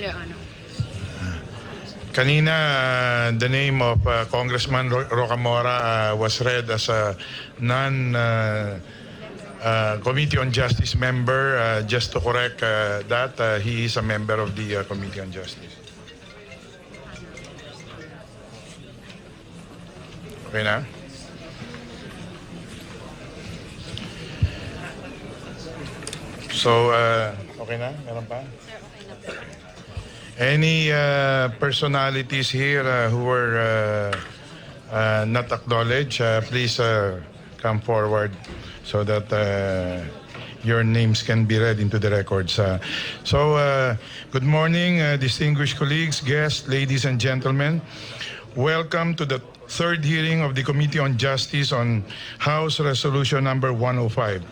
Your Honor. Kanina, the name of Congressman Rocamora was read as a Committee on Justice member. Just to correct that, he is a member of the Committee on Justice. Okay na? So, okay na? Meron pa? Sir, okay na po. Any personalities here who were not acknowledged, please come forward so that your names can be read into the records. Good morning, distinguished colleagues, guests, ladies and gentlemen. Welcome to the third hearing of the Committee on Justice on House Resolution number 105.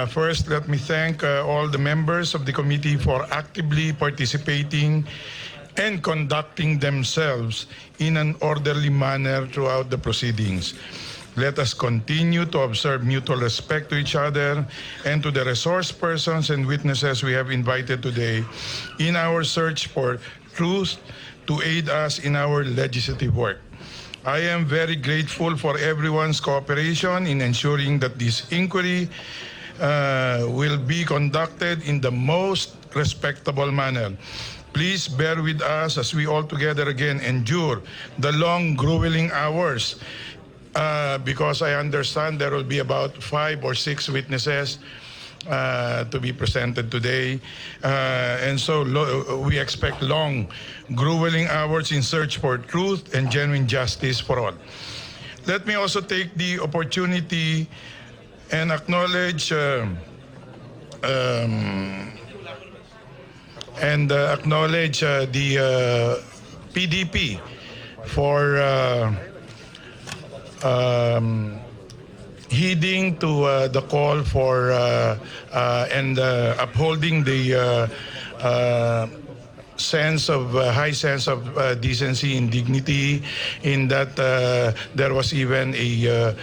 First, let me thank all the members of the committee for actively participating and conducting themselves in an orderly manner throughout the proceedings. Let us continue to observe mutual respect to each other and to the resource persons and witnesses we have invited today in our search for truth to aid us in our legislative work. I am very grateful for everyone's cooperation in ensuring that this inquiry will be conducted in the most respectable manner. Please bear with us as we all together again endure the long, grueling hours because I understand there will be about 5 or 6 witnesses to be presented today. And so we expect long, grueling hours in search for truth and genuine justice for all. Let me also take the opportunity and acknowledge the PDP for heeding to the call for and upholding the high sense of decency and dignity, in that there was even a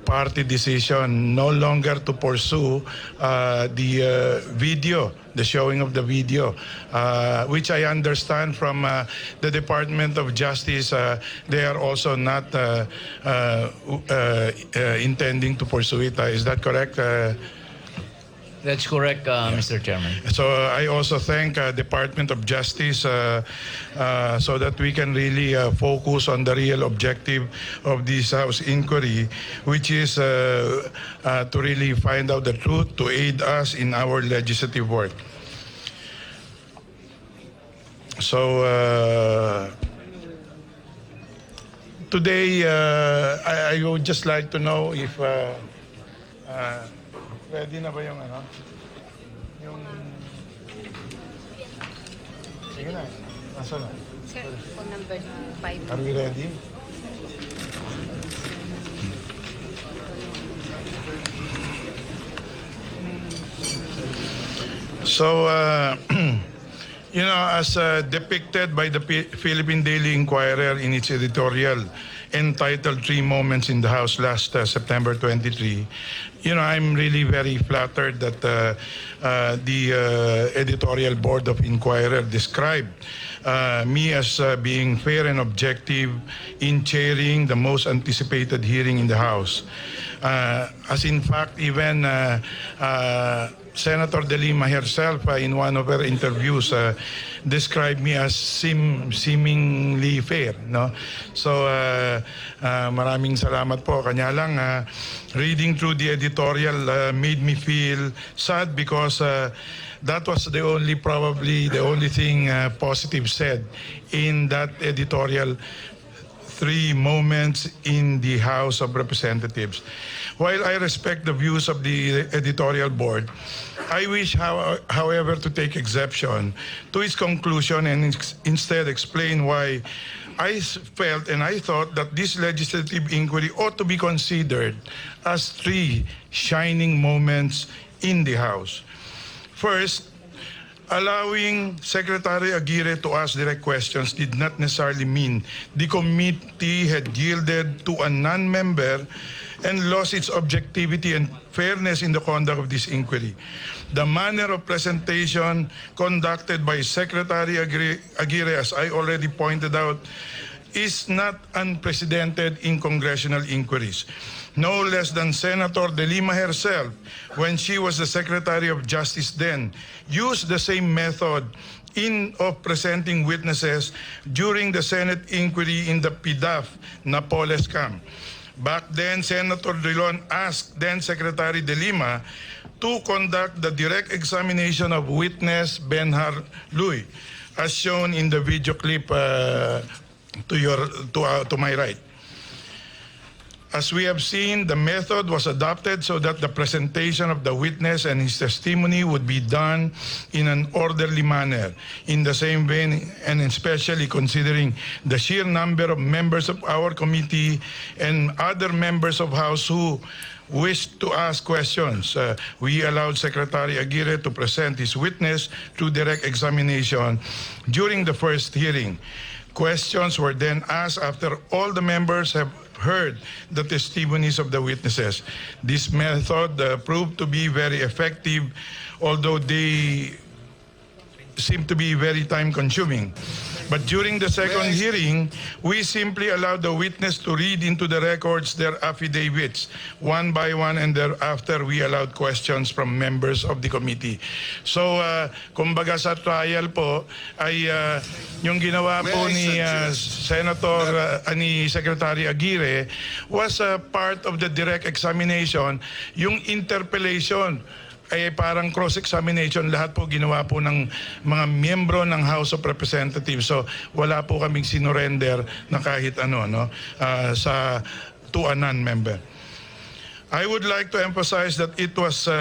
party decision no longer to pursue the video, the showing of the video, which I understand from the Department of Justice, they are also not intending to pursue it. Is that correct? That's correct, Mr. Chairman. So I also thank Department of Justice so that we can really focus on the real objective of this House inquiry, which is to really find out the truth to aid us in our legislative work. So today I would just like to know if ready na ba yung ano? Yung... Sige na. Nasa na? Sir, phone number 5. Are we ready? So, you know, as depicted by the Philippine Daily Inquirer in its editorial entitled 3 Moments in the House last September 23, you know, I'm really very flattered that the editorial board of Inquirer described me as being fair and objective in chairing the most anticipated hearing in the House. As in fact, even Senator Delima herself, in one of her interviews, described me as seemingly fair, no? So maraming salamat po. Kanya lang, reading through the editorial made me feel sad because that was probably the only thing positive said in that editorial, 3 moments in the House of Representatives. While I respect the views of the editorial board, I wish, however, to take exception to its conclusion and instead explain why I felt and I thought that this legislative inquiry ought to be considered as 3 shining moments in the House. First, allowing Secretary Aguirre to ask direct questions did not necessarily mean the committee had yielded to a non-member and lost its objectivity and fairness in the conduct of this inquiry. The manner of presentation conducted by Secretary Aguirre, as I already pointed out, is not unprecedented in congressional inquiries. No less than Senator Delima herself, when she was the Secretary of Justice then, used the same method of presenting witnesses during the Senate inquiry in the PDAF Napoles scam. Back then, Senator Drilon asked then Secretary Delima to conduct the direct examination of witness Benhar Lui, as shown in the video clip to my right. As we have seen, the method was adopted so that the presentation of the witness and his testimony would be done in an orderly manner. In the same vein, and especially considering the sheer number of members of our committee and other members of House who wished to ask questions, we allowed Secretary Aguirre to present his witness to direct examination during the first hearing. Questions were then asked after all the members have heard the testimonies of the witnesses. This method proved to be very effective, although they seem to be very time-consuming. But during the second hearing, we simply allowed the witness to read into the records their affidavits one by one, and thereafter we allowed questions from members of the committee. So, kumbaga sa trial po, ay yung ginawa po ni ni Secretary Aguirre was part of the direct examination, yung interpellation ay parang cross-examination, lahat po ginawa po ng mga miyembro ng House of Representatives. So wala po kaming sinurrender na kahit ano sa to a non-member. I would like to emphasize that it was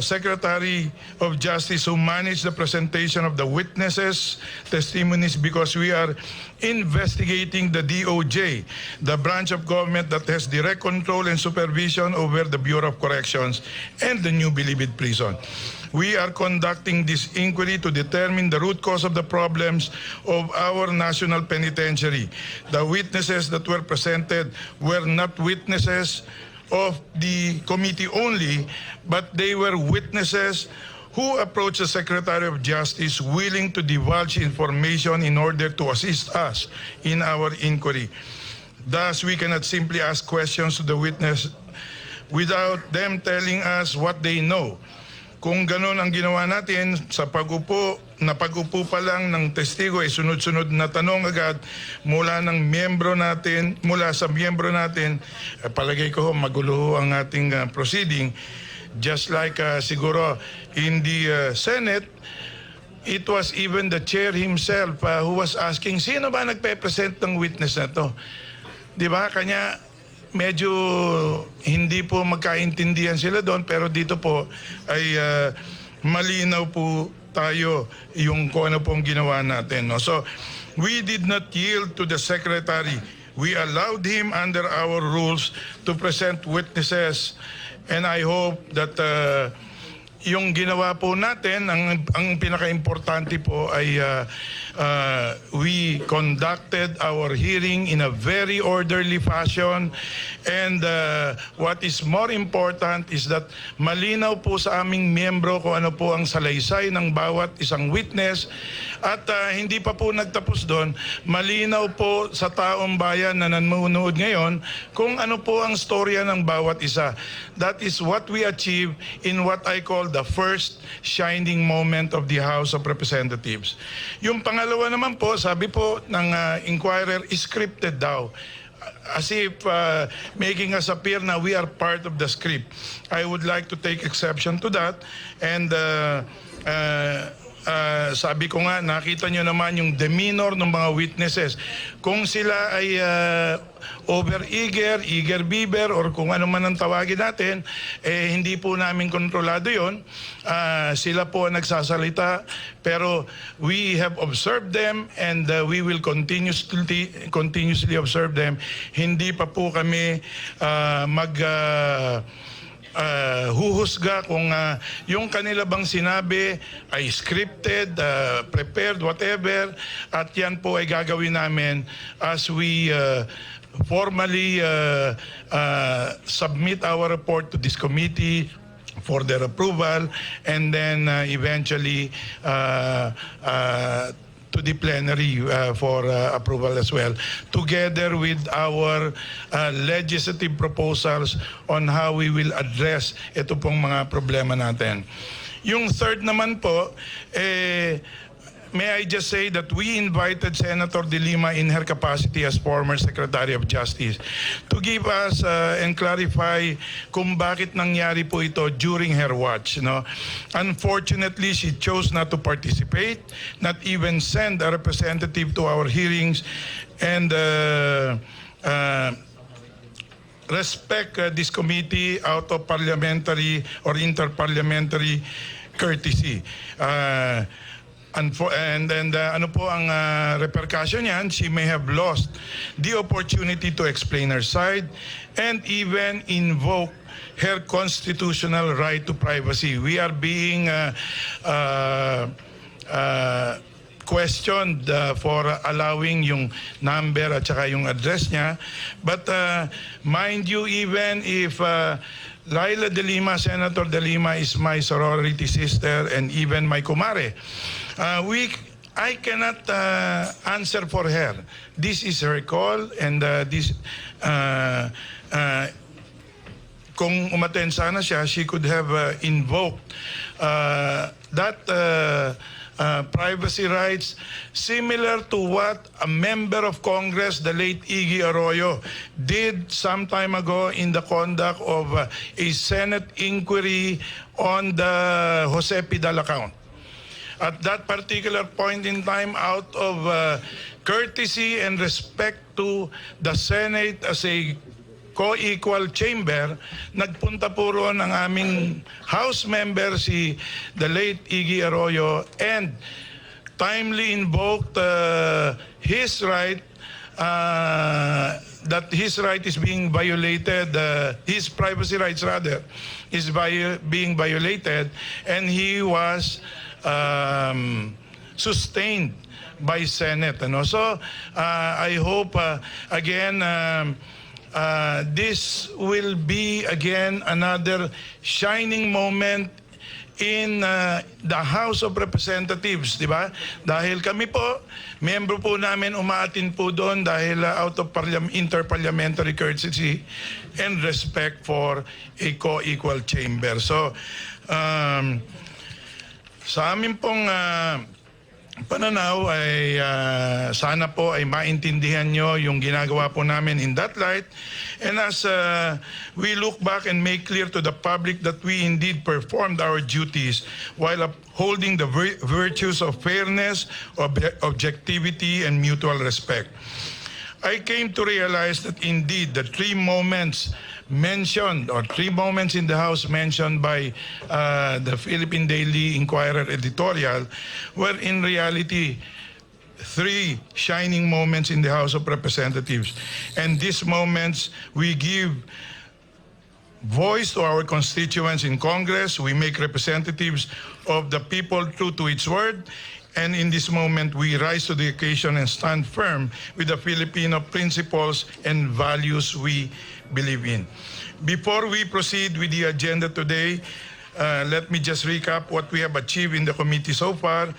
Secretary of Justice who managed the presentation of the witnesses' testimonies, because we are investigating the DOJ, the branch of government that has direct control and supervision over the Bureau of Corrections and the New Bilibid prison. We are conducting this inquiry to determine the root cause of the problems of our national penitentiary. The witnesses that were presented were not witnesses of the committee only, but they were witnesses who approached the Secretary of Justice willing to divulge information in order to assist us in our inquiry. Thus, we cannot simply ask questions to the witness without them telling us what they know. Kung ganun ang ginawa natin, sa pag-upo pa lang ng testigo ay sunod-sunod na tanong agad mula sa miyembro natin, palagay ko magulo ang ating proceeding. Just like siguro in the Senate, it was even the chair himself who was asking, sino ba nagpe-present ng witness na to? Di ba? Kanya medyo hindi po magkaintindihan sila doon, pero dito po ay malinaw po tayo yung kung ano pong ginawa natin. No? So, we did not yield to the Secretary. We allowed him under our rules to present witnesses, and I hope that yung ginawa po natin, ang pinaka-importante po ay we conducted our hearing in a very orderly fashion, and what is more important is that malinaw po sa aming miyembro kung ano po ang salaysay ng bawat isang witness, at hindi pa po nagtapos doon, malinaw po sa taong bayan na nanonood ngayon kung ano po ang storya ng bawat isa. That is what we achieve in what I call the first shining moment of the House of Representatives. Yung pangalawa naman po, sabi po ng inquirer, scripted daw. As if making us appear na we are part of the script. I would like to take exception to that, and sabi ko nga, nakita nyo naman yung demeanor ng mga witnesses. Kung sila ay over-eager, eager-beaver, or kung ano man ang tawagin natin, hindi po namin kontrolado yon. Sila po ang nagsasalita, pero we have observed them, and we will continuously observe them. Hindi pa po kami huhusga kung yung kanila bang sinabi ay scripted, prepared, whatever, at yan po ay gagawin namin as we formally submit our report to this committee for their approval, and then eventually to the plenary for approval as well, together with our legislative proposals on how we will address ito pong mga problema natin. Yung third naman po, may I just say that we invited Senator Delima in her capacity as former Secretary of Justice to give us and clarify kung bakit nangyari po ito during her watch. No? Unfortunately, she chose not to participate, not even send a representative to our hearings, and respect this committee out of parliamentary or interparliamentary courtesy. And then ano po ang repercussion niyan? She may have lost the opportunity to explain her side and even invoke her constitutional right to privacy. We are being questioned for allowing yung number at saka yung address niya. But mind you, even if Laila Delima, Senator Delima is my sorority sister and even my kumare, I cannot answer for her. This is her call, and kung umaten sana siya, she could have invoked that privacy rights, similar to what a member of Congress, the late Iggy Arroyo, did some time ago in the conduct of a Senate inquiry on the Jose Pidal account. At that particular point in time, out of courtesy and respect to the Senate as a co-equal chamber, nagpunta po roon ang aming House member, si the late Iggy Arroyo, and timely invoked his right, that his right is being violated, his privacy rights rather, is being violated, and he was sustained by Senate. Ano? So I hope again this will be again another shining moment in the House of Representatives, di ba? Dahil kami po, membro po namin umaatin po doon dahil out of interparliamentary courtesy and respect for a co-equal chamber. So, sa amin pong pananaw ay sana po ay maintindihan nyo yung ginagawa po namin in that light, and as we look back and make clear to the public that we indeed performed our duties while upholding the virtues of fairness, objectivity, and mutual respect. I came to realize that indeed the three moments mentioned, or three moments in the House mentioned by the Philippine Daily Inquirer editorial, were in reality three shining moments in the House of Representatives. And these moments, we give voice to our constituents in Congress. We make representatives of the people true to its word. And in this moment, we rise to the occasion and stand firm with the Filipino principles and values we believe in. Before we proceed with the agenda today, let me just recap what we have achieved in the committee so far.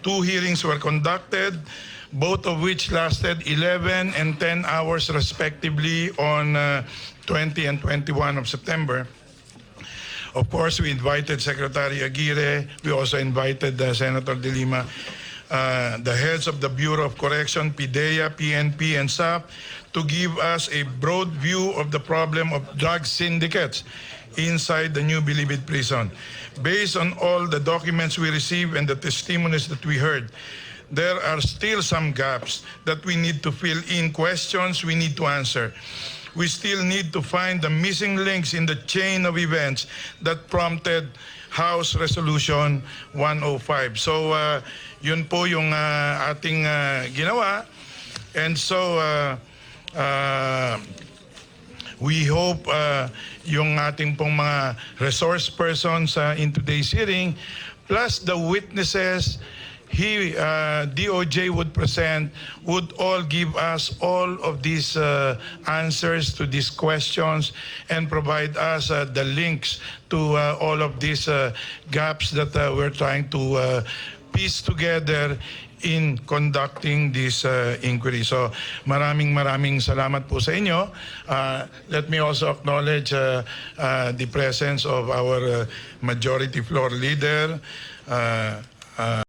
Two hearings were conducted, both of which lasted 11 and 10 hours respectively on 20 and 21 of September. Of course, we invited Secretary Aguirre. We also invited Senator Delima, the heads of the Bureau of Correction, PIDEA, PNP, and SAP, to give us a broad view of the problem of drug syndicates inside the New Bilibid prison. Based on all the documents we received and the testimonies that we heard, there are still some gaps that we need to fill in, questions we need to answer. We still need to find the missing links in the chain of events that prompted House Resolution 105. So, yun po yung ating ginawa. And so, we hope yung ating pong mga resource persons in today's hearing, plus the witnesses, DOJ would present would all give us all of these answers to these questions and provide us the links to all of these gaps that we're trying to piece together in conducting this inquiry. So maraming salamat po sa inyo. Let me also acknowledge the presence of our majority floor leader,